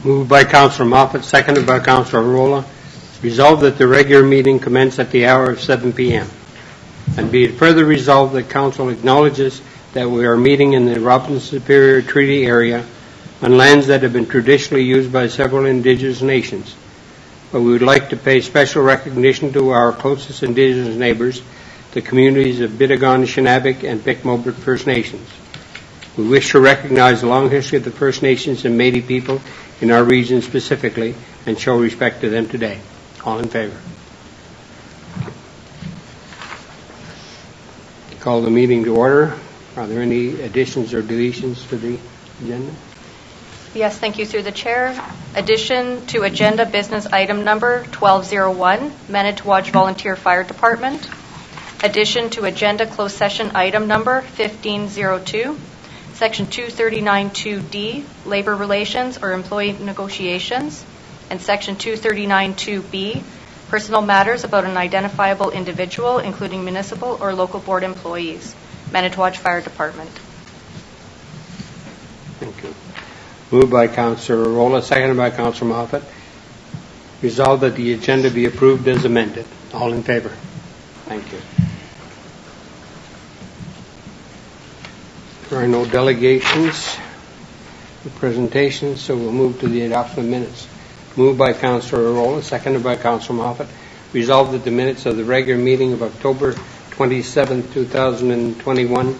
Moved by Councillor Moffat, seconded by Councillor Rolla. Resolved that the regular meeting commence at the hour of 7 p.m. And be it further resolved that Council acknowledges that we are meeting in the Robinson Superior Treaty Area on lands that have been traditionally used by several Indigenous nations. But we would like to pay special recognition to our closest Indigenous neighbours, the communities of Bitagon, Shinabik, and Pic-Mobrit First Nations. We wish to recognize the long history of the First Nations and Métis people in our region specifically and show respect to them today. All in favour? Call the meeting to order. Are there any additions or deletions to the agenda? Yes, thank you through the chair. Addition to agenda business item number 1201, Manitowoc Volunteer Fire Department. Addition to agenda closed session item number 1502, section 239.2D, labor relations or employee negotiations, and section 239.2B, personal matters about an identifiable individual, including municipal or local board employees. Manitowoc Fire Department. Thank you. Moved by Councillor Rolla, seconded by Councillor Moffat. Resolved that the agenda be approved as amended. All in favour? Thank you. There are no delegations or presentations, so we'll move to the adoption of minutes. Moved by Councillor Rolla, seconded by Councillor Moffat. Resolved that the minutes of the regular meeting of October 27, 2021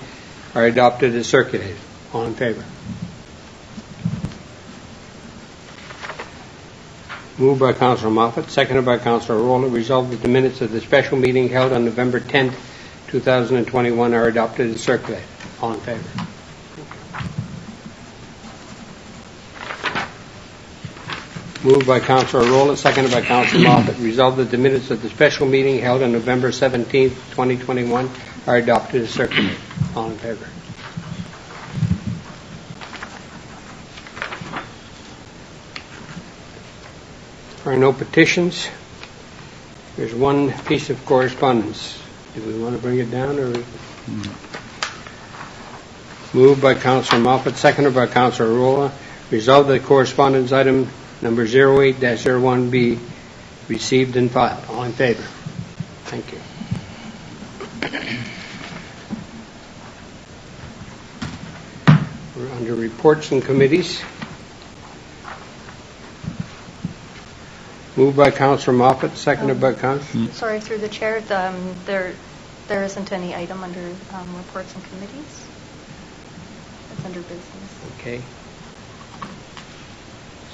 are adopted as circulated. All in favour? Moved by Councillor Moffat, seconded by Councillor Rolla. Resolved that the minutes of the special meeting held on November 10, 2021 are adopted as circulated. All in favour? Moved by Councillor Rolla, seconded by Councillor Moffat. Resolved that the minutes of the special meeting held on November 17, 2021 are adopted as circulated. All in favour? There are no petitions. There's one piece of correspondence. Do we want to bring it down? Or Moved by Councillor Moffat, seconded by Councillor Rolla. Resolved that correspondence item number 08-01 be received and filed. All in favour? Thank you. We're under reports and committees. Moved by Councillor Moffat, seconded by Councillor... Sorry, through the chair, there isn't any item under reports and committees. It's under business. Okay.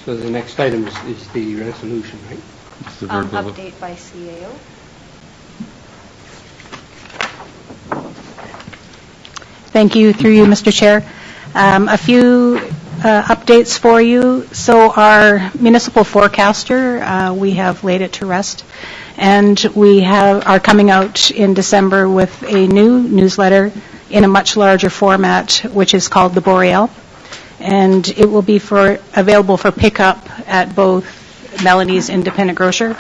So the next item is the resolution, right? It's the update by CAO. Thank you, through you, Mr. Chair. A few updates for you. So our municipal forecaster, we have laid it to rest, and we are coming out in December with a new newsletter in a much larger format, which is called the Boreal. And it will be available for pickup at both Melanie's Independent Grocer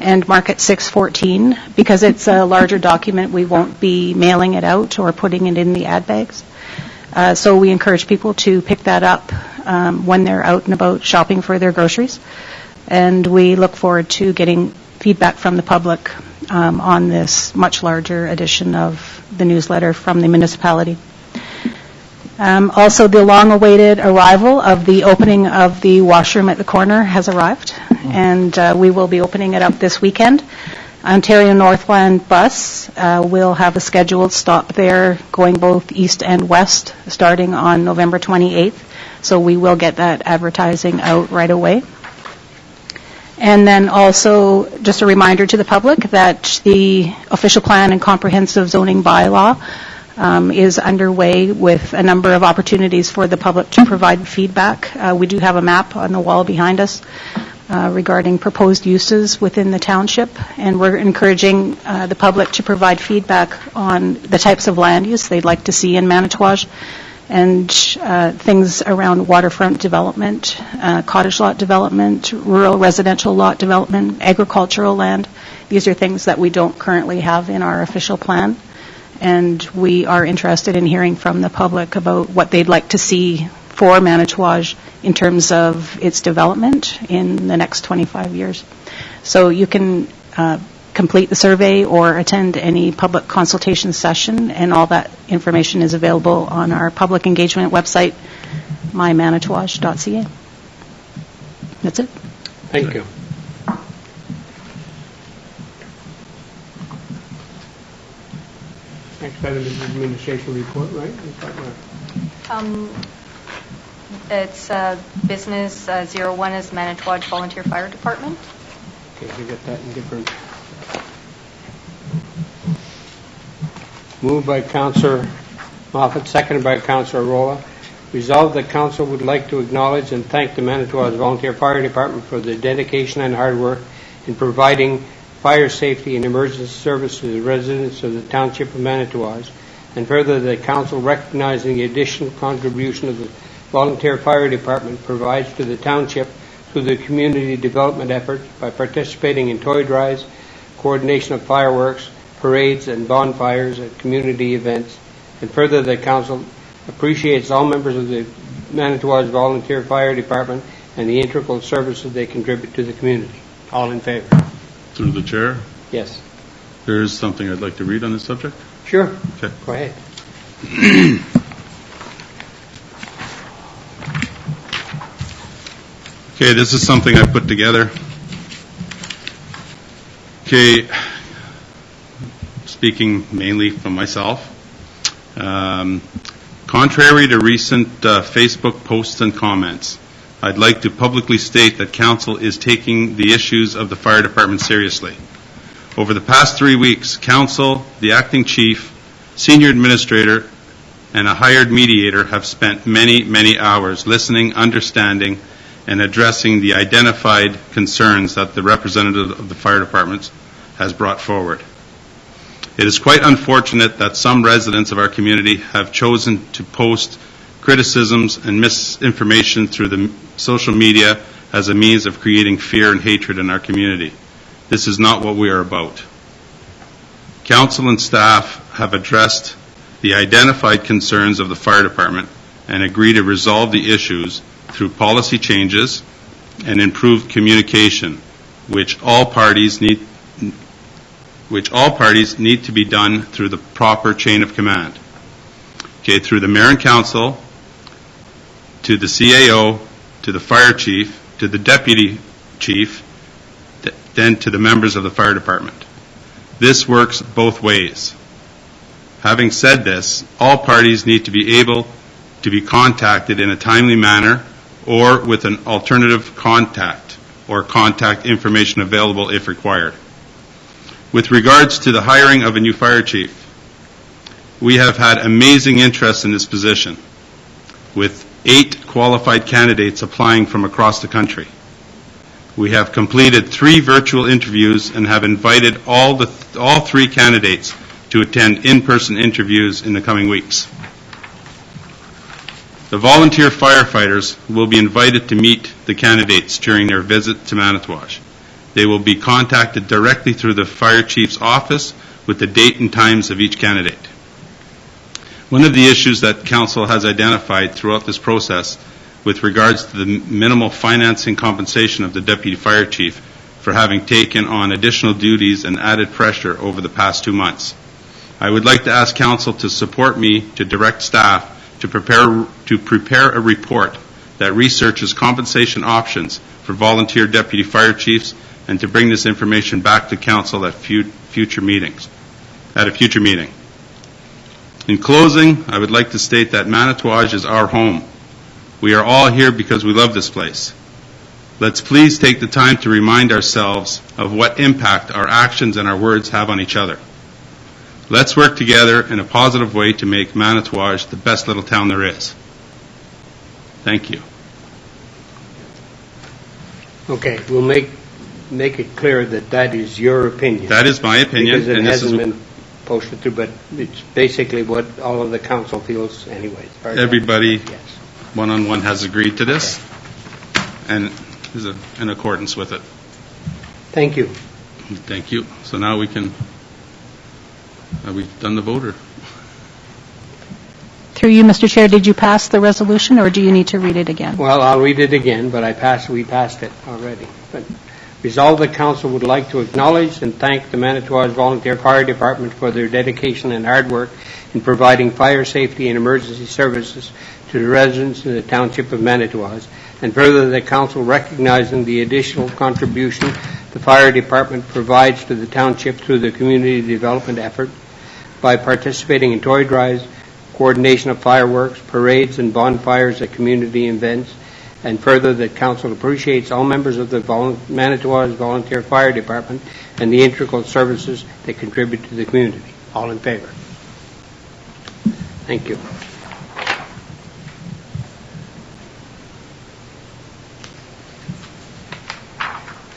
and Market 614. Because it's a larger document, we won't be mailing it out or putting it in the ad bags. So we encourage people to pick that up when they're out and about shopping for their groceries. And we look forward to getting feedback from the public on this much larger edition of the newsletter from the municipality. Also, the long-awaited arrival of the opening of the washroom at the corner has arrived, and we will be opening it up this weekend. Ontario Northland Bus will have a scheduled stop there going both east and west starting on November 28th, so we will get that advertising out right away. And then also just a reminder to the public that the official plan and comprehensive zoning bylaw is underway with a number of opportunities for the public to provide feedback. We do have a map on the wall behind us regarding proposed uses within the township, and we're encouraging the public to provide feedback on the types of land use they'd like to see in Manitowoc, and things around waterfront development, cottage lot development, rural residential lot development, agricultural land. These are things that we don't currently have in our official plan. And we are interested in hearing from the public about what they'd like to see for Manitouwadge in terms of its development in the next 25 years. So you can complete the survey or attend any public consultation session, and all that information is available on our public engagement website, mymanitouwadge.ca. That's it. Thank you. Next item is the administration report, right? Is that right? It's Business 01 is Manitouwadge Volunteer Fire Department. Okay, we got that in different. Moved by Councillor Moffat, seconded by Councillor Rolla. Resolved that Council would like to acknowledge and thank the Manitouwadge Volunteer Fire Department for their dedication and hard work in providing fire safety and emergency service to the residents of the Township of Manitouwadge, and further that Council, recognizing the additional contribution of the Volunteer Fire Department provides to the Township through the community development efforts by participating in toy drives, coordination of fireworks, parades, and bonfires at community events, and further that Council appreciates all members of the Manitouwadge Volunteer Fire Department and the integral services they contribute to the community. All in favor? Through the chair, Yes. there is something I'd like to read on this subject. Sure. Okay. Go ahead. Okay, this is something I put together. Okay, speaking mainly from myself. Contrary to recent Facebook posts and comments, I'd like to publicly state that Council is taking the issues of the Fire Department seriously. Over the past 3 weeks, Council, the Acting Chief, Senior Administrator, and a hired mediator have spent many, many hours listening, understanding, and addressing the identified concerns that the representative of the Fire Department has brought forward. It is quite unfortunate that some residents of our community have chosen to post criticisms and misinformation through the social media as a means of creating fear and hatred in our community. This is not what we are about. Council and staff have addressed the identified concerns of the Fire Department and agree to resolve the issues through policy changes and improved communication, which all parties need to be done through the proper chain of command. Okay, through the Mayor and Council, to the CAO, to the Fire Chief, to the Deputy Chief, then to the members of the Fire Department. This works both ways. Having said this, all parties need to be able to be contacted in a timely manner or with an alternative contact or contact information available if required. With regards to the hiring of a new fire chief, we have had amazing interest in this position, with 8 qualified candidates applying from across the country. We have completed 3 virtual interviews and have invited all 3 candidates to attend in-person interviews in the coming weeks. The volunteer firefighters will be invited to meet the candidates during their visit to Manitouwadge. They will be contacted directly through the fire chief's office with the date and times of each candidate. One of the issues that Council has identified throughout this process with regards to the minimal financing compensation of the Deputy Fire Chief for having taken on additional duties and added pressure over the past 2 months. I would like to ask Council to support me to direct staff to prepare a report that researches compensation options for volunteer Deputy Fire Chiefs and to bring this information back to Council at a future meeting. In closing, I would like to state that Manitouwadge is our home. We are all here because we love this place. Let's please take the time to remind ourselves of what impact our actions and our words have on each other. Let's work together in a positive way to make Manitouwadge the best little town there is. Thank you. Okay, we'll make it clear that that is your opinion. That is my opinion. Because it and hasn't this is been posted through, but it's basically what all of the council feels anyway. Everybody Yes. one-on-one has agreed to this and is in accordance with it. Thank you. Thank you. So now we can, we've done the voter. Through you, Mr. Chair, did you pass the resolution, or do you need to read it again? Well, I'll read it again, but we passed it already. But resolve that council would like to acknowledge and thank the Manitowoc's Volunteer Fire Department for their dedication and hard work in providing fire safety and emergency services to the residents in the Township of Manitowoc, and further that council, recognizing the additional contribution the fire department provides to the township through the community development effort by participating in toy drives, coordination of fireworks, parades, and bonfires at community events, and further that council appreciates all members of the Manitowoc's Volunteer Fire Department and the integral services they contribute to the community. All in favor? Thank you.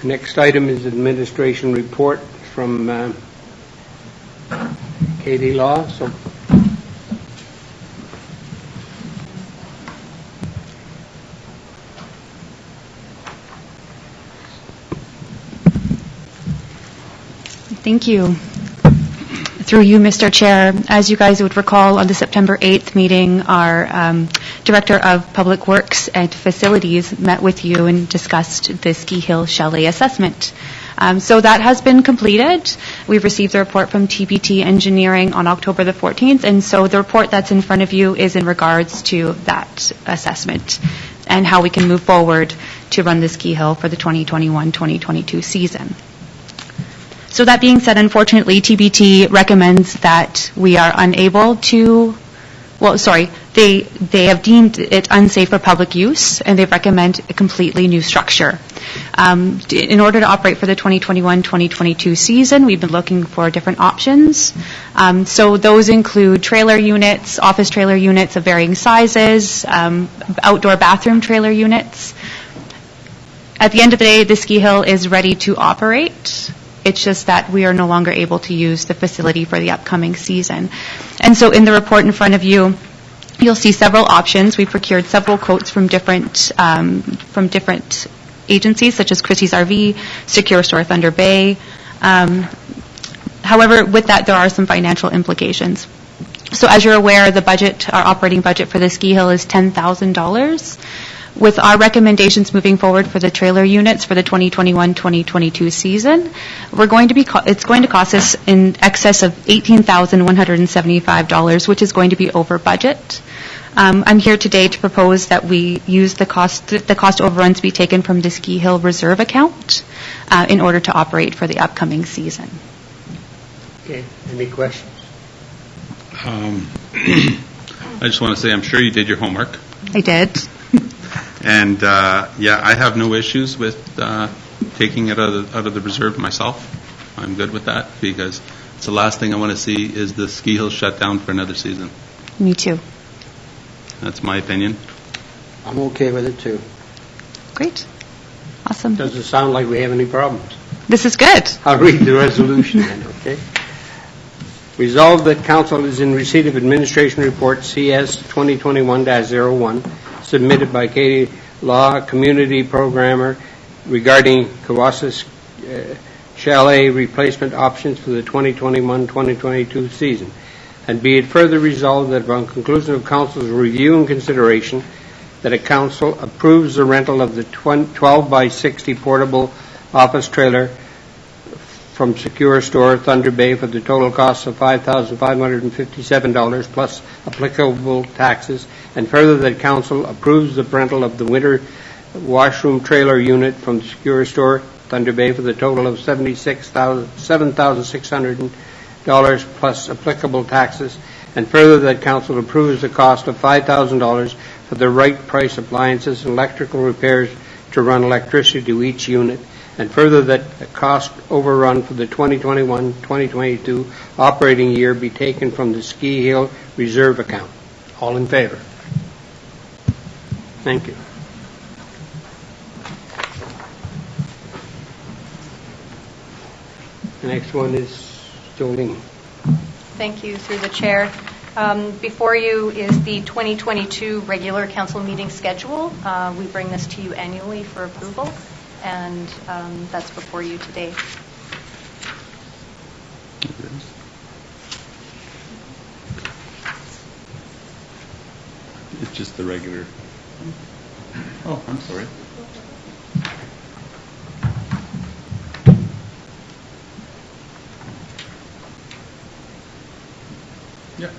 The next item is administration report from Katie Law. So, thank you. Through you, Mr. Chair, as you guys would recall, on the September 8th meeting, our Director of Public Works and Facilities met with you and discussed the Ski Hill Chalet assessment. So that has been completed. We've received the report from TPT Engineering on October the 14th, and so the report that's in front of you is in regards to that assessment and how we can move forward to run the ski hill for the 2021-2022 season. So that being said, unfortunately, TBT recommends that we are unable to, they have deemed it unsafe for public use, and they recommend a completely new structure. In order to operate for the 2021-2022 season, we've been looking for different options. So those include trailer units, office trailer units of varying sizes, outdoor bathroom trailer units. At the end of the day, the ski hill is ready to operate. It's just that we are no longer able to use the facility for the upcoming season. And so in the report in front of you, you'll see several options. We procured several quotes from different agencies, such as Christie's RV, Secure Store Thunder Bay. However, with that, there are some financial implications. So as you're aware, the budget, our operating budget for the ski hill is $10,000. With our recommendations moving forward for the trailer units for the 2021-2022 season, it's going to cost us in excess of $18,175, which is going to be over budget. I'm here today to propose that we use the cost overruns be taken from the ski hill reserve account in order to operate for the upcoming season. Okay. Any questions? I just want to say I'm sure you did your homework. I did. And, I have no issues with taking it out of the reserve myself. I'm good with that because it's the last thing I want to see is the ski hill shut down for another season. Me too. That's my opinion. I'm okay with it, too. Great. Awesome. Doesn't sound like we have any problems. This is good. I'll read the resolution then, okay? Resolved that council is in receipt of administration report CS 2021-01 submitted by Katie Law, community programmer, regarding Kawasas Chalet replacement options for the 2021-2022 season. And be it further resolved that upon conclusion of council's review and consideration, that a council approves the rental of the 12 by 60 portable office trailer from Secure Store Thunder Bay for the total cost of $5,557 plus applicable taxes, and further that council approves the rental of the winter washroom trailer unit from Secure Store Thunder Bay for the total of $7,600 plus applicable taxes, and further that council approves the cost of $5,000 for the right price appliances and electrical repairs to run electricity to each unit, and further that a cost overrun for the 2021-2022 operating year be taken from the Ski Hill Reserve account. All in favor? Thank you. The next one is Jolene. Thank you, through the chair. Before you is the 2022 regular council meeting schedule. We bring this to you annually for approval, and that's before you today. Just the regular. Oh, I'm sorry. Yeah.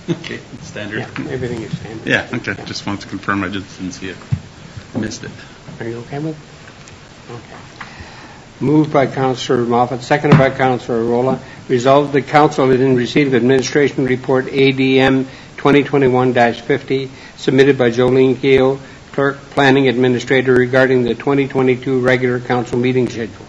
Okay, standard. Yeah, everything is standard. Yeah, okay. Just wanted to confirm. I just didn't see it. I missed it. Are you okay with it? Okay. Moved by Councillor Moffat, seconded by Councillor Rolla. Resolved the Council is in receipt of Administration Report ADM 2021-50 submitted by Jolene Keogh, Clerk, Planning Administrator, regarding the 2022 regular Council meeting schedule.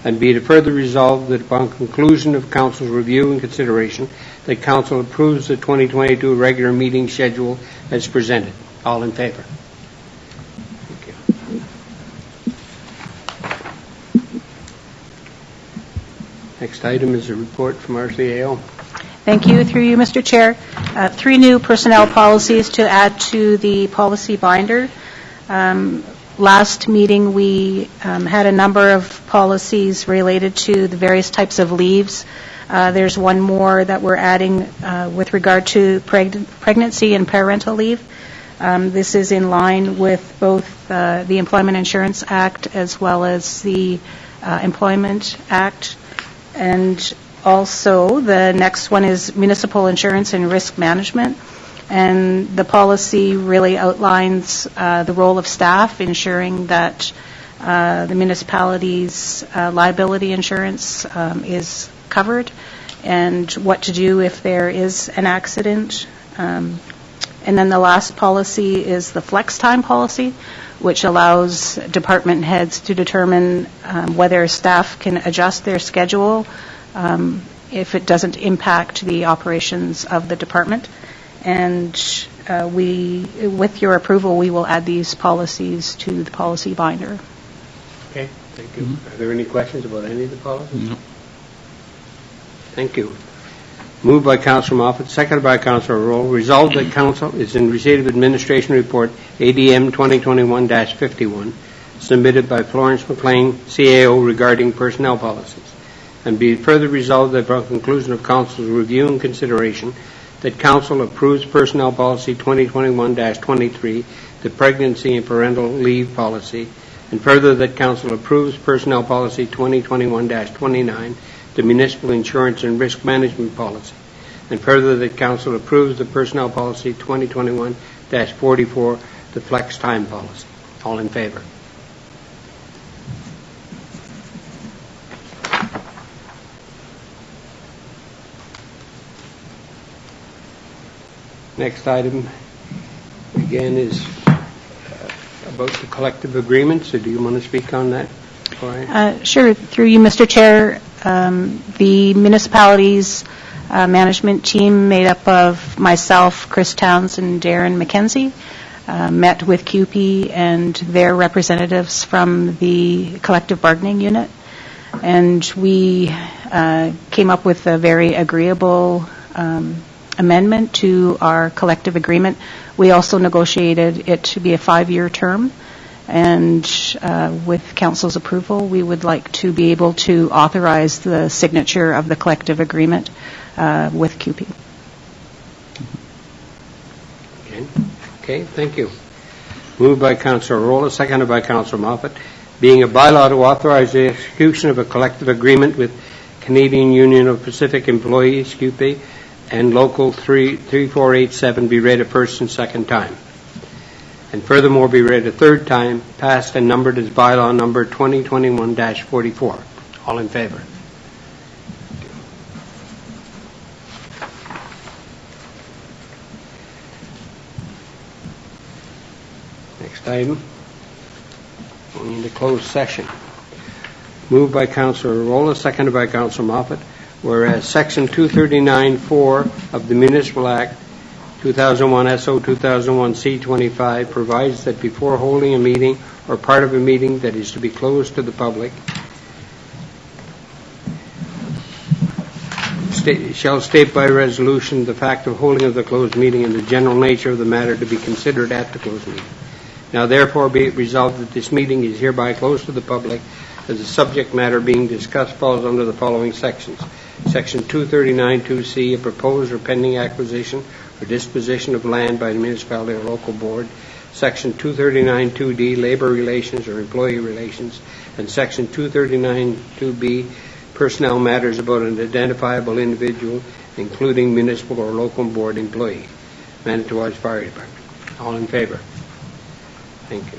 And be it further resolved that upon conclusion of Council's review and consideration, that Council approves the 2022 regular meeting schedule as presented. All in favor? Thank you. Next item is a report from RCAO. Thank you. Through you, Mr. Chair. 3 new personnel policies to add to the policy binder. Last meeting, we had a number of policies related to the various types of leaves. There's one more that we're adding with regard to pregnancy and parental leave. This is in line with both the Employment Insurance Act as well as the Employment Act. And also, the next one is Municipal Insurance and Risk Management. And the policy really outlines the role of staff, ensuring that the municipality's liability insurance is covered, and what to do if there is an accident. And then the last policy is the flex time policy, which allows department heads to determine whether staff can adjust their schedule if it doesn't impact the operations of the department. And with your approval, we will add these policies to the policy binder. Okay, thank you. Are there any questions about any of the policies? No. Thank you. Moved by Councillor Moffat, seconded by Councillor Roll. Resolved that Council is in receipt of Administration Report ADM 2021-51 submitted by Florence McLean, CAO, regarding personnel policies. And be further resolved that upon conclusion of Council's review and consideration, that Council approves Personnel Policy 2021-23, the Pregnancy and Parental Leave Policy, and further that Council approves Personnel Policy 2021-29, the Municipal Insurance and Risk Management Policy, and further that Council approves the Personnel Policy 2021-44, the Flex Time Policy. All in favor? Next item, again, is about the collective agreement. So do you want to speak on that? Sure. Through you, Mr. Chair, the municipality's management team, made up of myself, Chris Towns, and Darren McKenzie, met with CUPE and their representatives from the collective bargaining unit. And we came up with a very agreeable amendment to our collective agreement. We also negotiated it to be a 5-year term, and with Council's approval, we would like to be able to authorize the signature of the collective agreement with CUPE. Okay, thank you. Moved by Councillor Rolla, seconded by Councillor Moffat. Being a bylaw to authorize the execution of a collective agreement with Canadian Union of Pacific Employees, CUPE, and Local 3487 be read a first and second time. And furthermore be read a third time, passed and numbered as bylaw number 2021-44. All in favor? Next item, going into closed session. Moved by Councillor Rolla, seconded by Councillor Moffat. Whereas Section 239(4) of the Municipal Act 2001 SO 2001 C25 provides that before holding a meeting or part of a meeting that is to be closed to the public, shall state by resolution the fact of holding of the closed meeting and the general nature of the matter to be considered at the closed meeting. Now therefore be it resolved that this meeting is hereby closed to the public as the subject matter being discussed falls under the following sections. Section 239(2)C, a proposed or pending acquisition for disposition of land by the municipality or local board, Section 239-2D, labor relations or employee relations, and Section 239-2B, personnel matters about an identifiable individual, including municipal or local board employee. Manitowoc Fire Department. All in favor? Thank you.